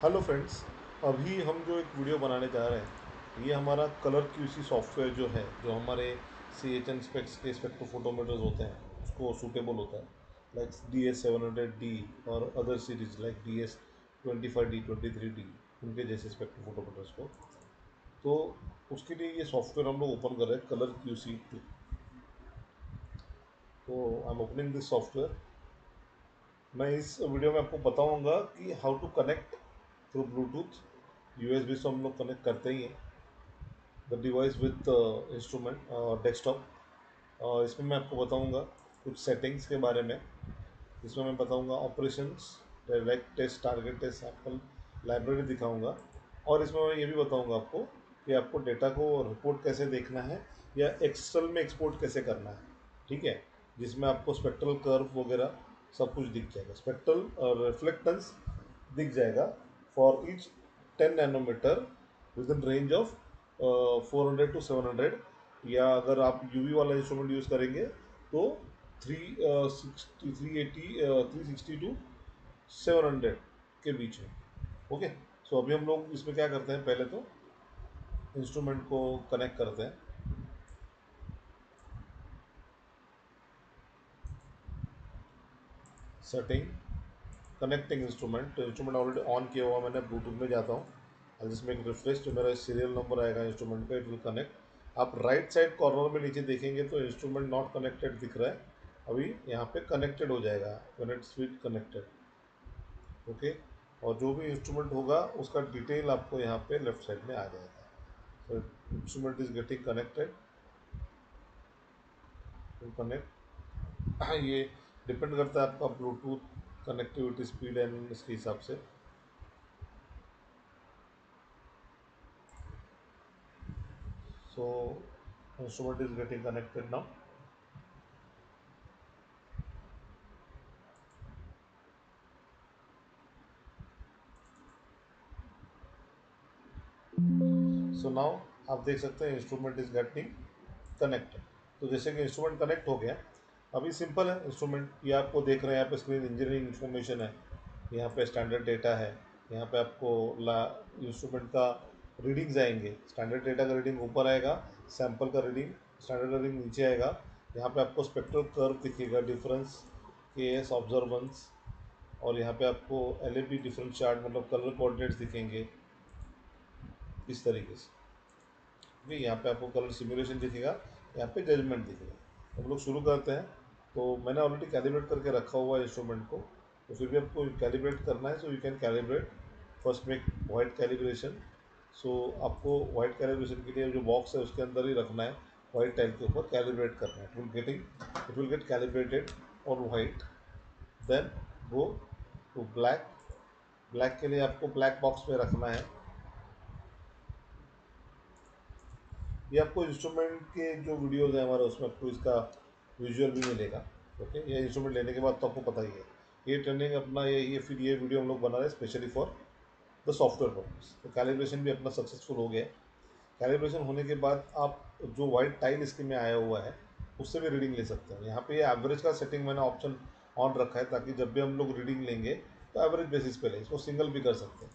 Hello friends. अभी हम जो एक वीडियो बनाने जा रहे हैं ये हमारा कलर क्यूसी सॉफ्टवेयर जो है जो हमारे सी एच एन स्पेक्स के स्पेक्ट्रोफोटोमीटर्स होते हैं उसको सूटेबल होता है, लाइक DS 700D और other series like DS 25D 23D, उनके जैसे स्पेक्ट्रोफोटोमीटर्स को। तो उसके लिए ये सॉफ्टवेयर हम लोग ओपन कर रहे हैं, कलर QC 2। तो I am opening this software. मैं इस वीडियो में आपको बताऊंगा कि how to connect through bluetooth. USB से हम लोग कनेक्ट करते ही हैं the device with instrument desktop. इसमें मैं आपको बताऊंगा कुछ सेटिंग्स के बारे में। इसमें मैं बताऊंगा operations, direct test, target test, sample, library दिखाऊंगा। और इसमें मैं ये भी बताऊंगा आपको कि आपको डेटा को रिपोर्ट कैसे देखना है या एक्सेल में एक्सपोर्ट कैसे करना है। ठीक है, जिसमें आपको स्पेक्ट्रल कर्व वगैरह सब कुछ दिख जाएगा, स्पेक्ट्रल रिफ्लेक्टेंस दिख जाएगा for each 10 nanometre with in range of 400 to 700। या अगर आप यूवी वाला इंस्ट्रूमेंट यूज़ करेंगे तो 360 के बीच में। ओके, सो अभी हम लोग इसमें क्या करते हैं, पहले तो इंस्ट्रूमेंट को कनेक्ट करते हैं। Setting, connecting instrument. तो इंस्ट्रूमेंट ऑलरेडी ऑन किया हुआ मैंने, ब्लूटूथ में जाता हूँ और जिसमें एक रिफ्रेश जो मेरा सीरियल नंबर आएगा इंस्ट्रूमेंट का, इट विल कनेक्ट। आप राइट साइड कॉर्नर में नीचे देखेंगे तो इंस्ट्रूमेंट नॉट कनेक्टेड दिख रहा है। अभी यहाँ पे कनेक्टेड हो जाएगा when it's with connected. Okay, और जो भी इंस्ट्रूमेंट होगा उसका डिटेल आपको यहाँ पे लेफ्ट साइड में आ जाएगा। So instrument is getting connected to connect. ये डिपेंड करता है आपका ब्लूटूथ कनेक्टिविटी स्पीड एंड इसके हिसाब से। So instrument is getting connected now. So now आप देख सकते हैं इंस्ट्रूमेंट इज गेटिंग कनेक्टेड। तो जैसे कि इंस्ट्रूमेंट कनेक्ट हो गया। अभी सिंपल है इंस्ट्रूमेंट, ये आपको देख रहे हैं यहाँ पे स्क्रीन इंजीनियरिंग इन्फॉर्मेशन है, यहाँ पे स्टैंडर्ड डेटा है, यहाँ पे आपको ला इंस्ट्रूमेंट का रीडिंग्स आएंगे। स्टैंडर्ड डेटा का रीडिंग ऊपर आएगा, सैंपल का रीडिंग, स्टैंडर्ड का रीडिंग नीचे आएगा। यहाँ पे आपको स्पेक्ट्रल कर्व दिखेगा, डिफरेंस, KS ऑब्जर्वेंस, और यहाँ पे आपको LAP डिफरेंट चार्ट मतलब कलर कोऑर्डिनेट्स दिखेंगे इस तरीके से। ठीक है, यहाँ पे आपको कलर सिमुलेशन दिखेगा, यहाँ पे जजमेंट दिखेगा। हम लोग शुरू करते हैं। तो मैंने ऑलरेडी कैलिब्रेट करके रखा हुआ है इंस्ट्रूमेंट को, तो फिर भी आपको कैलिब्रेट करना है। So you can calibrate, first make white calibration. So आपको वाइट कैलिब्रेशन के लिए जो बॉक्स है उसके अंदर ही रखना है, वाइट टाइल के ऊपर कैलिब्रेट करना है। It will get calibrated on white. Then go to black. Black के लिए आपको ब्लैक बॉक्स में रखना है। ये आपको इंस्ट्रूमेंट के जो वीडियोज़ हैं हमारे उसमें आपको इसका विजुअल भी मिलेगा। ओके, ये इंस्ट्रूमेंट लेने के बाद तो आपको पता ही है। ये ट्रेनिंग अपना ये फिर ये वीडियो हम लोग बना रहे हैं specially for the software purpose. तो कैलिब्रेशन भी अपना सक्सेसफुल हो गया है। कैलिब्रेशन होने के बाद आप जो वाइट टाइल इसके में आया हुआ है उससे भी रीडिंग ले सकते हैं। यहाँ पे ये एवरेज का सेटिंग मैंने ऑप्शन ऑन रखा है ताकि जब भी हम लोग रीडिंग लेंगे तो एवरेज बेसिस पे लें। इसको सिंगल भी कर सकते हैं।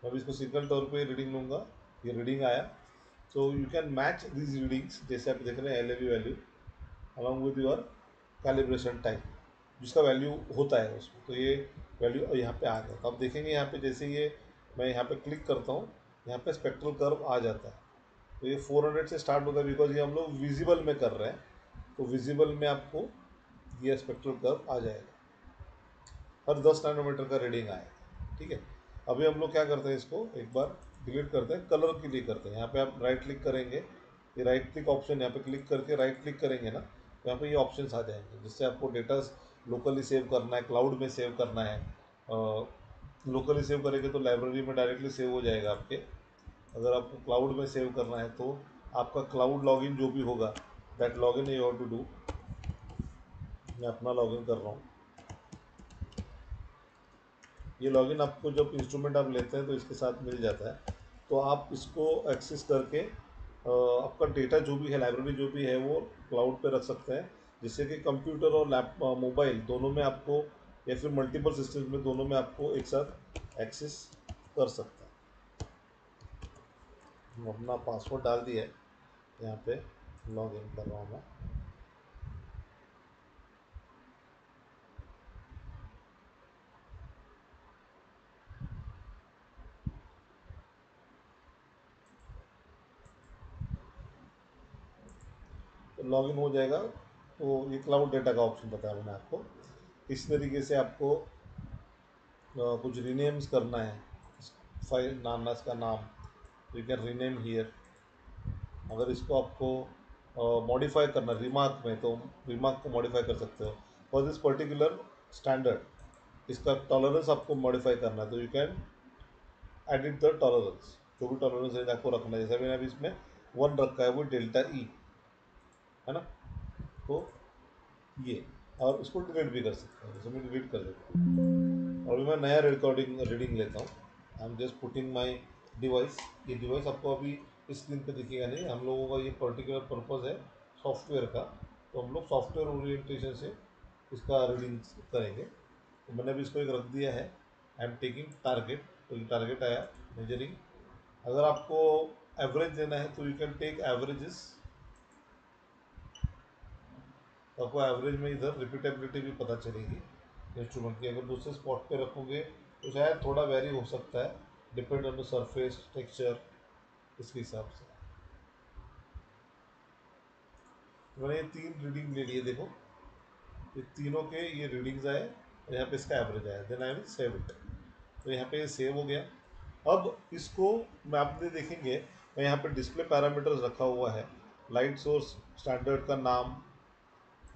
मैं भी इसको सिंगल तौर पे रीडिंग लूँगा। ये रीडिंग आया। सो you can match these readings, जैसे आप देख रहे हैं LAB value along with your calibration time जिसका वैल्यू होता है उसमें। तो ये वैल्यू यहाँ पे आ गया। तो आप देखेंगे यहाँ पे जैसे ये मैं यहाँ पे क्लिक करता हूँ, यहाँ पे स्पेक्ट्रल कर्व आ जाता है। तो ये 400 से स्टार्ट होता है बिकॉज ये हम लोग विजिबल में कर रहे हैं। तो विजिबल में आपको ये स्पेक्ट्रल कर्व आ जाएगा, हर 10 नैनोमीटर का रीडिंग आएगा। ठीक है, अभी हम लोग क्या करते हैं, इसको एक बार डिलीट करते हैं, कलर के लिए करते हैं। यहाँ पे आप राइट क्लिक करेंगे, ये राइट क्लिक ऑप्शन यहाँ पे क्लिक करके राइट क्लिक करेंगे ना, तो यहाँ पे ये ऑप्शंस आ जाएंगे जिससे आपको डेटा लोकली सेव करना है, क्लाउड में सेव करना है। लोकली सेव करेंगे तो लाइब्रेरी में डायरेक्टली सेव हो जाएगा आपके। अगर आपको क्लाउड में सेव करना है तो आपका क्लाउड लॉगिन जो भी होगा, that login you have to do. मैं अपना लॉगिन कर रहा हूँ। ये लॉगिन आपको जब इंस्ट्रूमेंट आप लेते हैं तो इसके साथ मिल जाता है। तो आप इसको एक्सेस करके आपका डेटा जो भी है, लाइब्रेरी जो भी है, वो क्लाउड पे रख सकते हैं, जिससे कि कंप्यूटर और मोबाइल दोनों में आपको, या फिर मल्टीपल सिस्टम्स में दोनों में आपको एक साथ एक्सेस कर सकता है। हम अपना पासवर्ड डाल दिया है, यहाँ पे लॉग इन कर रहा हूँ मैं। तो लॉग इन हो जाएगा। तो ये क्लाउड डेटा का ऑप्शन बताया मैंने आपको। इस तरीके से आपको कुछ रीनेम्स करना है फाइल नाम, इसका नाम यू कैन रीनेम हियर। अगर इसको आपको मॉडिफाई करना रिमार्क में, तो रिमार्क को मॉडिफाई कर सकते हो फॉर दिस पर्टिकुलर स्टैंडर्ड। इसका टॉलरेंस आपको मॉडिफाई करना है, तो you can edit the tolerance. जो भी टॉलरेंस रेंज आपको रखना है, जैसे मैंने अभी इसमें 1 रखा है, वो डेल्टा ई है ना। तो ये, और इसको डिलीट भी कर सकते हैं, जैसे मैं डिलीट कर देता हूँ। और अभी मैं नया रिकॉर्डिंग रीडिंग लेता हूँ। I am just putting my device. ये डिवाइस आपको अभी इस स्क्रीन पे दिखेगा नहीं, हम लोगों का ये पर्टिकुलर पर्पज़ है सॉफ्टवेयर का। तो हम लोग सॉफ्टवेयर ओरिएंटेशन से इसका रीडिंग करेंगे। तो मैंने अभी इसको एक रख दिया है। I am taking target. तो ये टारगेट आया मेजरिंग। अगर आपको एवरेज देना है तो यू कैन टेक एवरेजेस। तो आपको एवरेज में इधर रिपीटेबिलिटी भी पता चलेगी इंस्ट्रूमेंट की। अगर दूसरे स्पॉट पे रखोगे तो शायद थोड़ा वेरी हो सकता है, depend on the surface texture, इसके हिसाब से। मैंने ये 3 रीडिंग ले लिए, देखो ये तीनों के ये रीडिंग्स आए और यहाँ पे इसका एवरेज आया। Then I will save it. तो यहाँ पे ये सेव हो गया। अब इसको मैं आपने देखेंगे, मैं यहाँ पे डिस्प्ले पैरामीटर्स रखा हुआ है। लाइट सोर्स स्टैंडर्ड का नाम,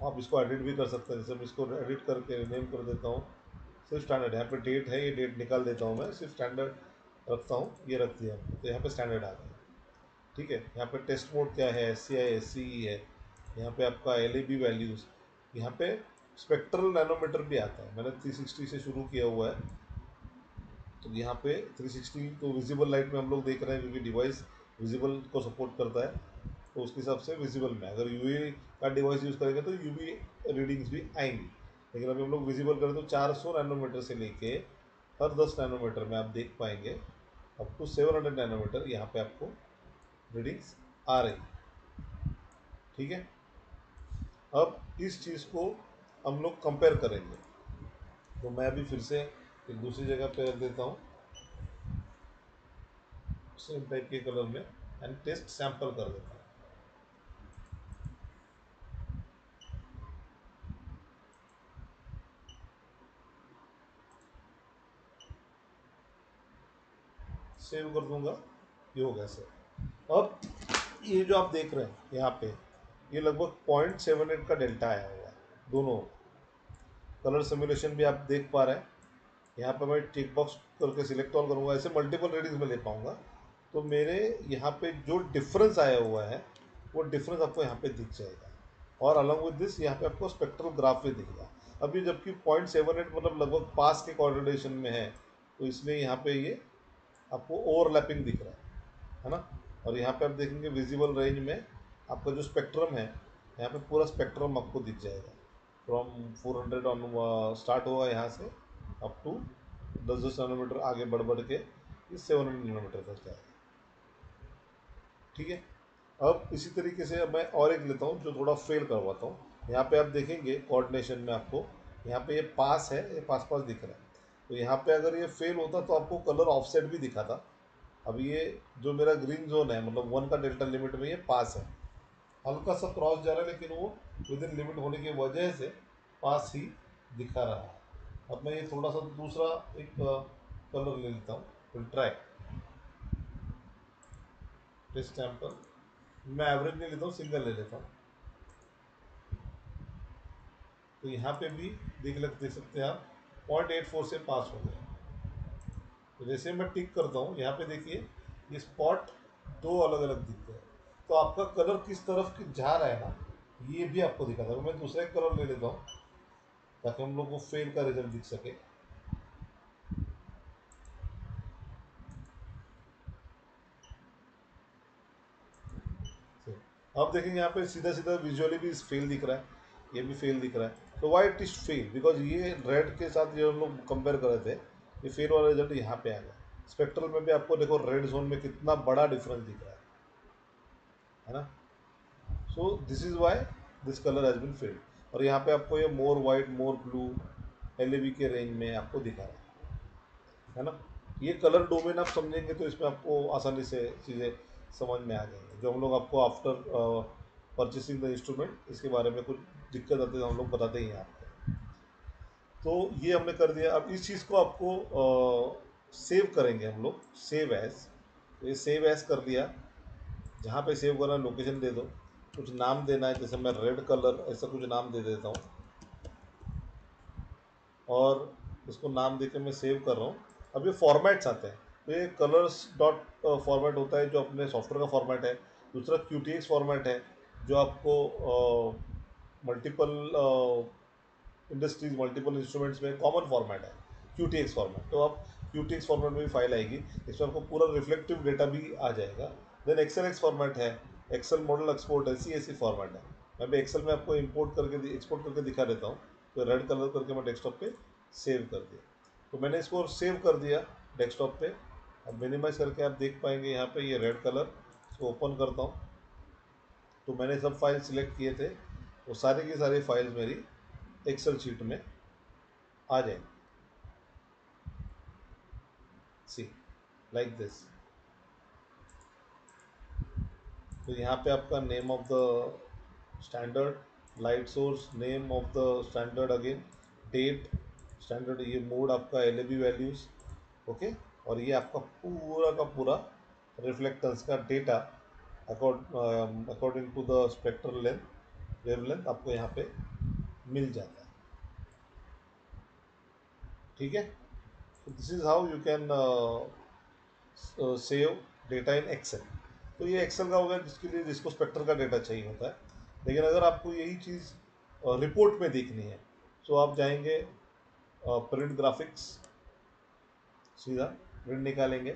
आप इसको एडिट भी कर सकते हैं। जैसे मैं इसको एडिट करके नेम कर देता हूँ सिर्फ स्टैंडर्ड। यहाँ पे डेट है, ये डेट निकाल देता हूँ मैं, सिर्फ स्टैंडर्ड रखता हूँ। ये रख दिया हमने, तो यहाँ पे स्टैंडर्ड आ गया। ठीक है। यहाँ पे टेस्ट मोड क्या है, S C I S C ई है। यहाँ पे आपका एल ए बी वैल्यूज़। यहाँ पे स्पेक्ट्रल नैनोमीटर भी आता है, मैंने 360 से शुरू किया हुआ है। तो यहाँ पे 360 तो विजिबल लाइट में हम लोग देख रहे हैं, क्योंकि डिवाइस विजिबल को सपोर्ट करता है। तो उसके हिसाब से विजिबल में, अगर यूवी का डिवाइस यूज़ करेंगे तो यूवी रीडिंग्स भी आएंगी। लेकिन अभी हम लोग विजिबल करें तो 400 नैनोमीटर से लेके हर 10 नैनोमीटर में आप देख पाएंगे अप टू 700 नैनोमीटर यहाँ पे आपको रीडिंग्स आ रही। ठीक है। अब इस चीज़ को हम लोग कंपेयर करेंगे। तो मैं अभी फिर से एक दूसरी जगह पे रख देता हूँ, सेम टाइप के कलर में, एंड टेस्ट सैंपल कर देता हूँ। सेव कर दूंगा, ये हो गया सेव। अब ये जो आप देख रहे हैं यहाँ पे, ये लगभग 0.78 का डेल्टा आया हुआ है दोनों। कलर सिमुलेशन भी आप देख पा रहे हैं। यहाँ पे मैं टिक बॉक्स करके सिलेक्ट ऑल करूँगा, ऐसे मल्टीपल रीडिंग्स में ले पाऊँगा। तो मेरे यहाँ पे जो डिफरेंस आया हुआ है, वो डिफरेंस आपको यहाँ पे दिख जाएगा। और अलॉन्ग विद दिस यहाँ पे आपको स्पेक्ट्रल ग्राफ भी दिखेगा। अभी जबकि 0.78 मतलब लगभग पास के कोऑर्डिनेशन में है, तो इसलिए यहाँ पे ये आपको ओवरलैपिंग दिख रहा है ना। और यहाँ पे आप देखेंगे विजिबल रेंज में आपका जो स्पेक्ट्रम है, यहाँ पे पूरा स्पेक्ट्रम आपको दिख जाएगा। फ्रॉम 400 ऑन स्टार्ट होगा यहाँ से अप टू 10-10 नैनोमीटर आगे बढ़ बढ़ के ये 700 नैनोमीटर तक जाएगा। ठीक है। अब इसी तरीके से अब मैं और एक लेता हूँ जो थोड़ा फेल करवाता हूँ। यहाँ पे आप देखेंगे कोऑर्डिनेशन में आपको यहाँ पे ये पास है, ये पास पास दिख रहा है। तो यहाँ पे अगर ये फेल होता तो आपको कलर ऑफसेट भी दिखाता। अब ये जो मेरा ग्रीन जोन है, मतलब 1 का डेल्टा लिमिट में ये पास है, हल्का सा क्रॉस जा रहा है, लेकिन वो विद इन लिमिट होने की वजह से पास ही दिखा रहा है। अब मैं ये थोड़ा सा दूसरा एक कलर ले लेता हूँ, फिल्ट्रैक टेस्ट सैंपल। मैं एवरेज नहीं लेता हूँ, सिंगल ले लेता हूँ। तो यहाँ पे भी देख सकते हैं आप 0.84 से पास हो गया। तो जैसे मैं टिक करता हूँ यहाँ पे देखिए, ये स्पॉट दो अलग अलग दिखते हैं। तो आपका कलर किस तरफ जा रहा है ना, ये भी आपको दिखाता है। मैं दूसरा एक कलर ले लेता हूँ ताकि हम लोग को फेल का रिजल्ट दिख सके। अब देखेंगे यहाँ पे सीधा सीधा विजुअली भी फेल दिख रहा है, ये भी फेल दिख रहा है। तो why it is fail, because ये रेड के साथ जो हम लोग कंपेयर कर रहे थे, ये फेल वाला रिजल्ट यहाँ पे आ गया। स्पेक्ट्रल में भी आपको देखो रेड जोन में कितना बड़ा डिफरेंस दिख रहा है ना। So this is why this colour has been fade. और यहाँ पे आपको ये more white more blue L के रेंज में आपको दिखा रहा है ना। ये कलर डोमेन आप समझेंगे तो इसमें आपको आसानी से चीज़ें समझ में आ जाएंगी, जो हम लोग आपको आफ्टर परचेसिंग द इंस्ट्रूमेंट इसके बारे में कुछ दिक्कत आती है तो हम लोग बताते ही हैं आपको। तो ये हमने कर दिया। अब इस चीज़ को आपको सेव करेंगे हम लोग, सेव एज। तो ये सेव एज कर लिया। जहाँ पे सेव करना है लोकेशन दे दो, कुछ नाम देना है, जैसे मैं रेड कलर ऐसा कुछ नाम दे देता हूँ और इसको नाम देके मैं सेव कर रहा हूँ। अब ये फॉर्मेट्स आते हैं, तो ये कलर्स डॉट फॉर्मेट होता है जो अपने सॉफ्टवेयर का फॉर्मेट है। दूसरा QTX फॉर्मेट है जो आपको मल्टीपल इंडस्ट्रीज मल्टीपल इंस्ट्रूमेंट्स में कॉमन फॉर्मेट है QTX फॉर्मेट। तो आप QTX फॉर्मेट में भी फाइल आएगी, इसमें आपको पूरा रिफ्लेक्टिव डेटा भी आ जाएगा। देन XLX फॉर्मेट है, एक्सेल मॉडल एक्सपोर्ट है, CSV फॉर्मेट है। मैं भी एक्सेल में आपको इंपोर्ट करके एक्सपोर्ट करके दिखा देता हूँ। तो रेड कलर करके मैं डेस्कटॉप पे सेव कर दिया। तो मैंने इसको सेव कर दिया डेस्कटॉप पे। अब मिनिमाइज करके आप देख पाएंगे यहाँ पे ये रेड कलर। इसको ओपन करता हूँ तो मैंने सब फाइल सिलेक्ट किए थे, वो सारी की सारी फाइल्स मेरी एक्सेल शीट में आ जाएंगी। See like this. तो यहाँ पे आपका name of the standard, light source, name of the standard again, date, standard, ये मोड आपका LAB वैल्यूज। ओके। और ये आपका पूरा का पूरा रिफ्लेक्टेंस का data according to the spectral length wavelength आपको यहाँ पे मिल जाता है। ठीक है। This is how you can save data in excel. तो ये एक्सेल का हो गया जिसके लिए जिसको स्पेक्टर का डेटा चाहिए होता है। लेकिन अगर आपको यही चीज़ रिपोर्ट में देखनी है तो आप जाएंगे प्रिंट ग्राफिक्स, सीधा प्रिंट निकालेंगे,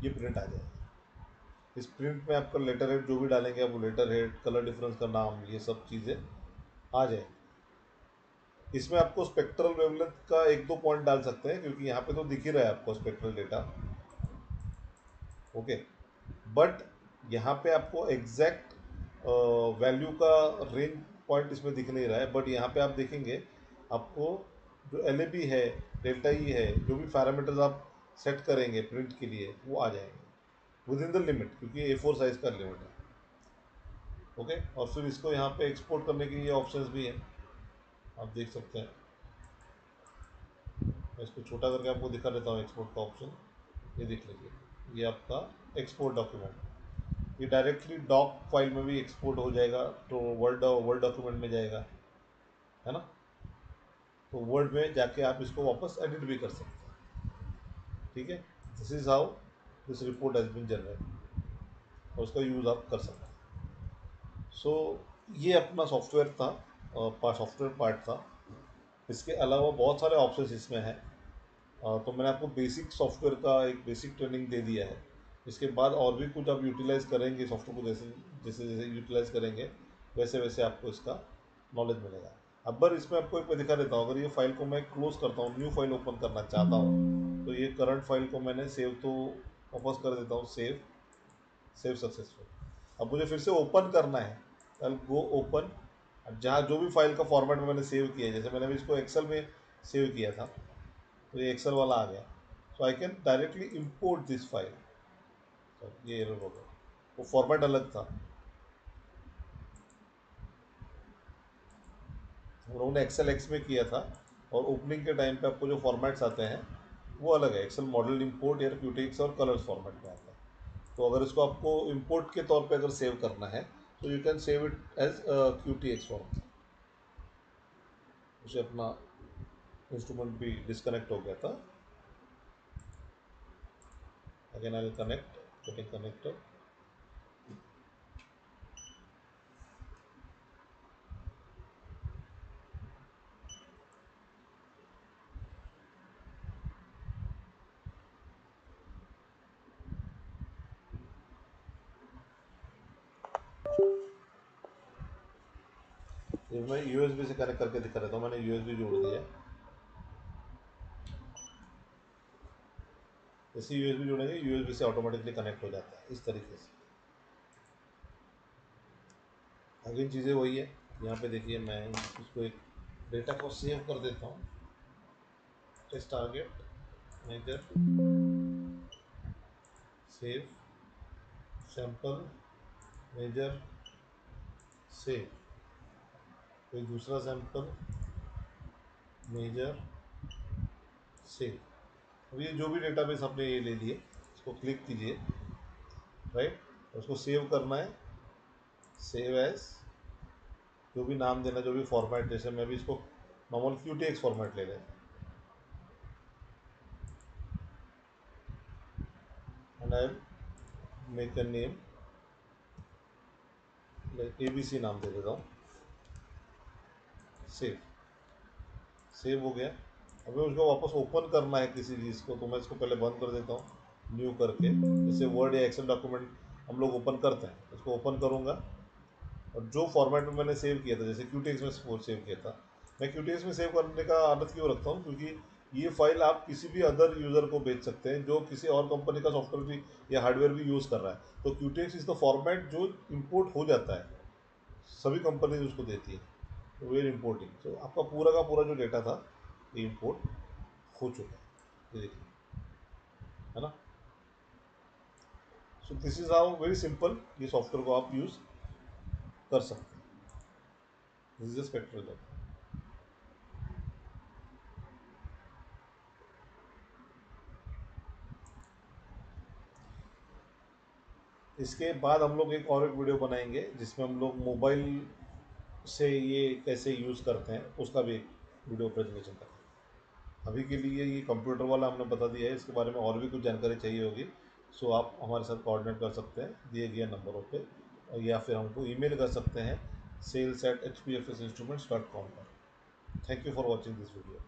ये प्रिंट आ जाएगा। इस प्रिंट में आपका लेटर हेड जो भी डालेंगे आप, वो लेटर हेड, कलर डिफरेंस का नाम, ये सब चीज़ें आ जाएंगी। इसमें आपको स्पेक्ट्रल वेवलेंथ का एक दो पॉइंट डाल सकते हैं क्योंकि यहाँ पे तो दिख ही रहा है आपको स्पेक्ट्रल डेटा। ओके। बट यहाँ पे आपको एग्जैक्ट वैल्यू का रेंज पॉइंट इसमें दिख नहीं रहा है। बट यहाँ पे आप देखेंगे आपको जो LAB है, डेल्टा ई है, जो भी पैरामीटर्स आप सेट करेंगे प्रिंट के लिए वो आ जाएंगे विद इन द लिमिट, क्योंकि A4 साइज का लिमिट है। ओके। और फिर इसको यहाँ पे एक्सपोर्ट करने के लिए ऑप्शंस भी हैं, आप देख सकते हैं। मैं इसको छोटा करके आपको दिखा देता हूँ एक्सपोर्ट का ऑप्शन। ये देख लीजिए, ये आपका एक्सपोर्ट डॉक्यूमेंट, ये डायरेक्टली डॉक फाइल में भी एक्सपोर्ट हो जाएगा, तो वर्ड वर्ड डॉक्यूमेंट में जाएगा, है ना। तो वर्ड में जाके आप इसको वापस एडिट भी कर सकते हैं। ठीक है। This is how this report has been generate, और उसका यूज़ आप कर सकते हैं। सो ये अपना सॉफ्टवेयर था, सॉफ्टवेयर पार्ट था। इसके अलावा बहुत सारे ऑप्शंस इसमें हैं। तो मैंने आपको बेसिक सॉफ्टवेयर का एक बेसिक ट्रेनिंग दे दिया है। इसके बाद और भी कुछ आप यूटिलाइज़ करेंगे सॉफ्टवेयर को, जैसे जैसे जैसे यूटिलाइज़ करेंगे वैसे वैसे आपको इसका नॉलेज मिलेगा। अब पर इसमें आपको एक मैं दिखा देता हूँ। अगर ये फाइल को मैं क्लोज करता हूँ, न्यू फाइल ओपन करना चाहता हूँ, तो ये करंट फाइल को मैंने सेव तो वापस कर देता हूँ, सेव, सेव सक्सेसफुल। अब मुझे फिर से ओपन करना है, कल गो ओपन। अब जहाँ जो भी फाइल का फॉर्मेट में मैंने सेव किया है, जैसे मैंने भी इसको एक्सेल में सेव किया था, तो ये एक्सेल वाला आ गया। So I can directly import this file. तो ये एरर हो गया, वो फॉर्मेट अलग था। उन्होंने एक्सेल एक्स में किया था, और ओपनिंग के टाइम पे आपको जो फॉर्मेट्स आते हैं वो अलग है। एक्सेल मॉडल इंपोर्ट या QTX और कलर्स फॉर्मेट में आता है। तो अगर इसको आपको इंपोर्ट के तौर पे अगर सेव करना है तो you can save it as QTX format. उसे अपना इंस्ट्रूमेंट भी डिस्कनेक्ट हो गया था। Again I will connect, getting connected. ये मैं USB से कनेक्ट करके दिखा देता हूँ। मैंने USB जोड़ दिया है। जैसे यूएसबी जोड़ेंगे यूएसबी से ऑटोमेटिकली कनेक्ट हो जाता है इस तरीके से। अगली चीज़ें वही है। यहाँ पे देखिए मैं इसको एक डेटा को सेव कर देता हूँ। Test target measure save sample measure save, कोई दूसरा सैंपल मेजर सेव। अब ये जो भी डेटाबेस आपने ये ले लिए इसको क्लिक कीजिए, राइट, उसको सेव करना है। सेव एज, जो भी नाम देना, जो भी फॉर्मेट, जैसे मैं भी इसको नॉर्मल QTX फॉर्मेट ले रहे हैं and I make a name like ABC नाम दे देता हूँ। सेव, सेव हो गया। अभी उसको वापस ओपन करना है किसी चीज़ को, तो मैं इसको पहले बंद कर देता हूँ न्यू करके। जैसे वर्ड या एक्सेल डॉक्यूमेंट हम लोग ओपन करते हैं, इसको ओपन करूँगा और जो फॉर्मेट में मैंने सेव किया था, जैसे QTX में सेव किया था, मैं QTX में सेव करने का आदत क्यों रखता हूँ, क्योंकि ये फाइल आप किसी भी अदर यूज़र को भेज सकते हैं जो किसी और कंपनी का सॉफ्टवेयर भी या हार्डवेयर भी यूज़ कर रहा है। तो QTX इज़ द फॉर्मेट जो इम्पोर्ट हो जाता है, सभी कंपनीज उसको देती है, वेरी इम्पोर्टिंग। तो आपका पूरा का पूरा जो डेटा था ये इम्पोर्ट हो चुका है, ये देखिए, है ना। So this is how very simple ये सॉफ्टवेयर को आप यूज़ कर सकते हैं। This is spectral. इसके बाद हम लोग एक वीडियो बनाएंगे जिसमें हम लोग मोबाइल से ये कैसे यूज़ करते हैं उसका भी एक वीडियो प्रेजेंटेशन करेंगे। अभी के लिए ये कंप्यूटर वाला हमने बता दिया है, इसके बारे में और भी कुछ जानकारी चाहिए होगी सो आप हमारे साथ कोऑर्डिनेट कर सकते हैं दिए गए नंबरों पे, या फिर हमको ईमेल कर सकते हैं sales@hpfsinstruments.com पर। Thank you for watching this video.